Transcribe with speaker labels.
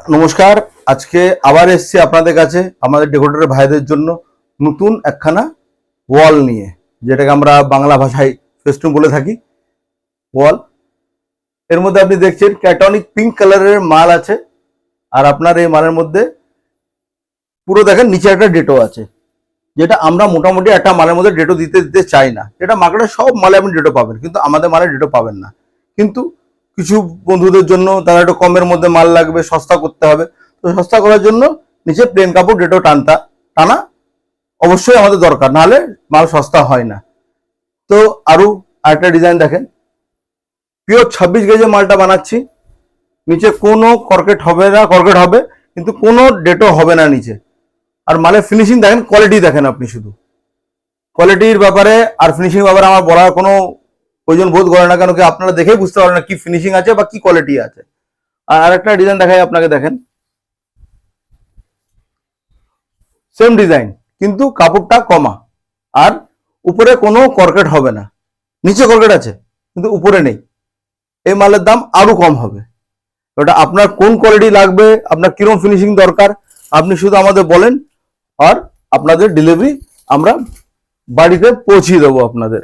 Speaker 1: নমস্কার। আজকে আবার এসেছি আপনাদের কাছে আমাদের ডেকোরেটর ভাইদের জন্য নতুন একখানা ওয়াল নিয়ে, যেটাকে আমরা বাংলা ভাষায় ফেস্টুন বলে থাকি। ওয়াল এর মধ্যে আপনি দেখছেন ক্যাটনিক পিঙ্ক কালারের মাল আছে, আর আপনার এই মালের মধ্যে পুরো দেখেন নিচে একটা ডেটো আছে, যেটা আমরা মোটামুটি একটা মালের মধ্যে ডেটো দিতে দিতে চাই না। এটা মার্কেটে সব মালে আপনি ডেটো পাবেন, কিন্তু আমাদের মালে ডেটো পাবেন না। কিন্তু কিছু বন্ধুদের জন্য তারা একটু কমের মধ্যে মাল লাগবে, সস্তা করতে হবে, তো সস্তা করার জন্য নিচে প্লেন কাপড় ডেটো টানা অবশ্যই আমাদের দরকার, নাহলে মাল সস্তা হয় না। তো আরো আরেকটা ডিজাইন দেখেন, পিওর 26 গেজের মালটা বানাচ্ছি। নিচে কোনো কর্কেট হবে না, কর্কেট হবে কিন্তু কোনো ডেটো হবে না নিচে। আর মালের ফিনিশিং দেখেন, কোয়ালিটি দেখেন আপনি, শুধু কোয়ালিটির ব্যাপারে আর ফিনিশিং ব্যাপারে আমার বলার কোনো প্রয়োজন বোধ করে না, কেন কি আপনারা দেখেই বুঝতে পারেন না কি ফিনিশিং আছে বা কি কোয়ালিটি আছে। আর আরেকটা ডিজাইন দেখাই আপনাকে, দেখেন সেম ডিজাইন কিন্তু কাপড়টা কমা, আর উপরে কোনো কর্কেট হবে না। নিচে কর্কেট আছে কিন্তু উপরে নেই। এই মালের দাম আরো কম হবে। ওটা আপনার কোন কোয়ালিটি লাগবে, আপনার কিরকম ফিনিশিং দরকার, আপনি শুধু আমাদের বলেন, আর আপনাদের ডেলিভারি আমরা বাড়িতে পৌঁছিয়ে দেবো আপনাদের।